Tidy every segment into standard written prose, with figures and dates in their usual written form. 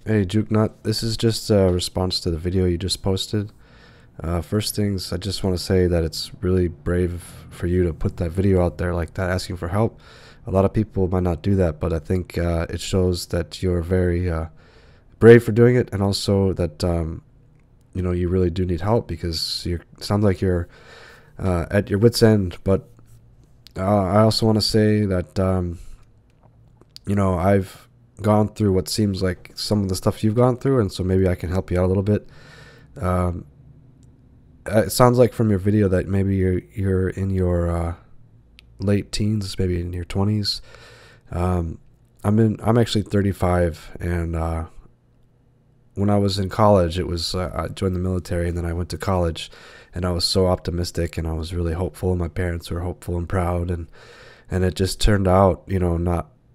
Hey, JukeNut, this is just a response to the video you just posted. First things, I just want to say that it's really brave for you to put that video out there like that, asking for help. A lot of people might not do that, but I think it shows that you're very brave for doing it, and also that you really do need help because you sounds like you're at your wit's end. But I also want to say that I've gone through what seems like some of the stuff you've gone through, and so maybe I can help you out a little bit. Um, it sounds like from your video that maybe you're in your late teens, maybe in your 20s. I'm actually 35, and when I was in college, it was I joined the military, and then I went to college, and I was so optimistic, and I was really hopeful, and my parents were hopeful and proud, and it just turned out,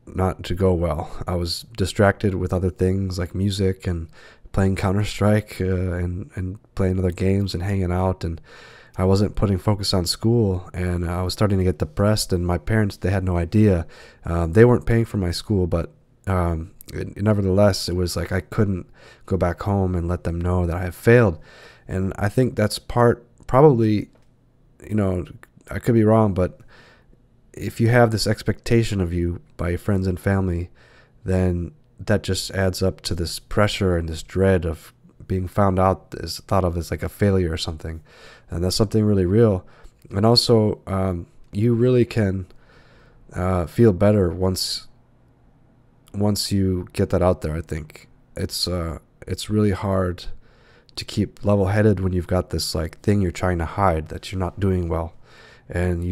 not to go well. I was distracted with other things like music and playing Counter-Strike and playing other games and hanging out, and I wasn't putting focus on school, and I was starting to get depressed, and my parents, they had no idea. They weren't paying for my school, but nevertheless, it was like I couldn't go back home and let them know that I had failed. And I think that's probably, I could be wrong, but if you have this expectation of you by your friends and family, then that just adds up to this pressure and this dread of being found out, is thought of as like a failure or something. And that's something really real. And also, you really can feel better once you get that out there. I think it's really hard to keep level-headed when you've got this like thing you're trying to hide, that you're not doing well. And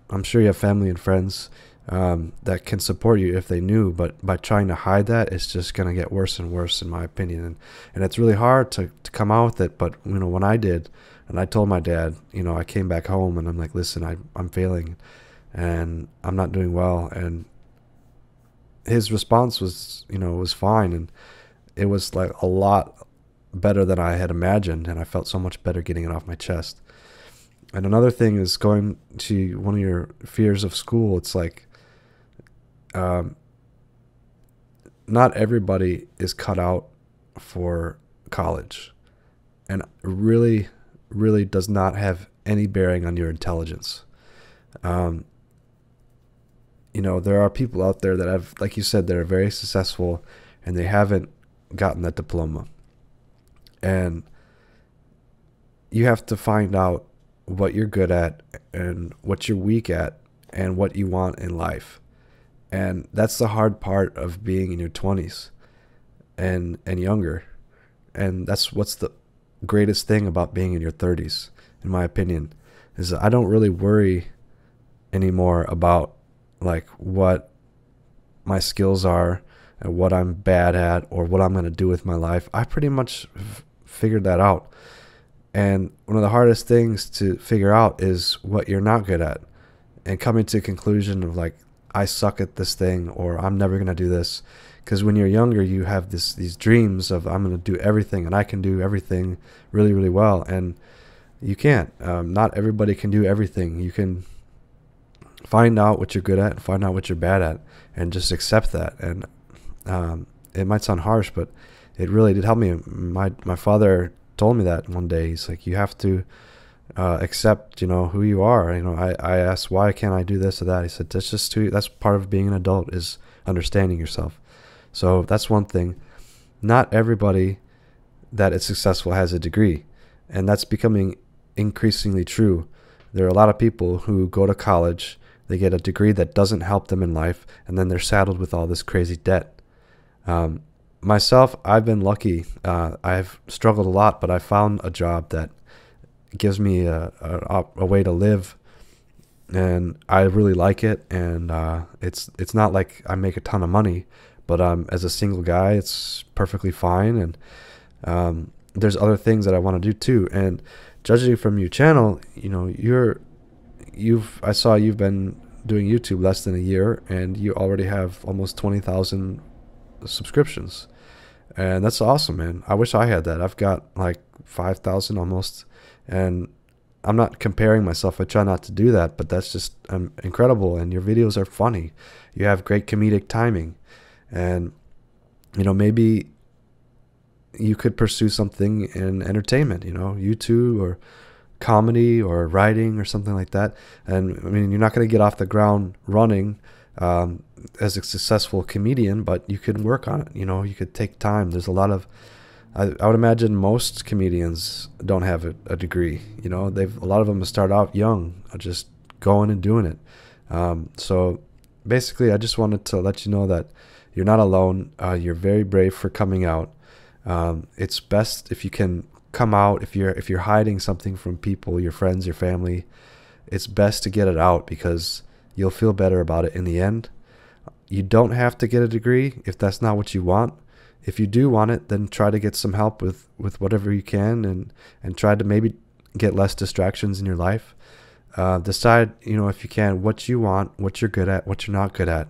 I'm sure you have family and friends that can support you if they knew, but by trying to hide that, it's just going to get worse and worse, in my opinion. And it's really hard to come out with it. But when I did, and I told my dad, I came back home and I'm like, listen, I'm failing and I'm not doing well. And his response was, was fine, and it was like a lot better than I had imagined, and I felt so much better getting it off my chest. And another thing is going to one of your fears of school. It's like, not everybody is cut out for college, and really, really does not have any bearing on your intelligence. There are people out there that have, like you said, that are very successful, and they haven't gotten that diploma. And you have to find out what you're good at and what you're weak at and what you want in life. And that's the hard part of being in your 20s and younger. And that's what's the greatest thing about being in your 30s, in my opinion, is that I don't really worry anymore about like what my skills are and what I'm bad at or what I'm going to do with my life. I pretty much figured that out. And one of the hardest things to figure out is what you're not good at, and coming to a conclusion of like, I suck at this thing, or I'm never going to do this. Because when you're younger, you have these dreams of, I'm going to do everything and I can do everything really, really well. And you can't. Not everybody can do everything. You can find out what you're good at and find out what you're bad at, and just accept that. And it might sound harsh, but it really did help me. My father told me that one day. He's like, you have to accept, who you are. I asked, why can't I do this or that? He said, that's part of being an adult, is understanding yourself. So that's one thing. Not everybody that is successful has a degree, and that's becoming increasingly true. There are a lot of people who go to college, they get a degree that doesn't help them in life, and then they're saddled with all this crazy debt. Myself, I've been lucky. I've struggled a lot, but I found a job that gives me a way to live, and I really like it. And it's not like I make a ton of money, but as a single guy, it's perfectly fine. And there's other things that I want to do too. And judging from your channel, I saw you've been doing YouTube less than a year, and you already have almost 20,000 subscriptions. And that's awesome, man. I wish I had that. I've got like 5,000 almost, and I'm not comparing myself. I try not to do that, but that's just incredible. And your videos are funny. You have great comedic timing, and maybe you could pursue something in entertainment, YouTube or comedy or writing or something like that. And I mean, you're not going to get off the ground running as a successful comedian, but you could work on it. You could take time. There's a lot of, I would imagine most comedians don't have a degree. A lot of them start out young, just going and doing it. So basically, I just wanted to let you know that you're not alone. You're very brave for coming out. It's best if you can come out. If you're hiding something from people, your friends, your family, it's best to get it out, because you'll feel better about it in the end. You don't have to get a degree if that's not what you want. If you do want it, then try to get some help with whatever you can, and try to maybe get less distractions in your life. Decide, if you can, what you want, what you're good at, what you're not good at.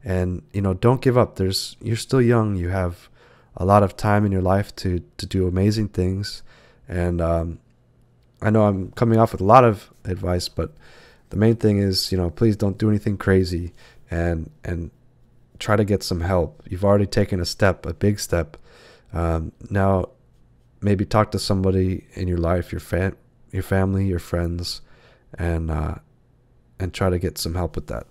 And, don't give up. You're still young. You have a lot of time in your life to do amazing things. And I know I'm coming off with a lot of advice, but the main thing is, please don't do anything crazy, and try to get some help. You've already taken a step, a big step. Now, maybe talk to somebody in your life, your family, your friends, and try to get some help with that.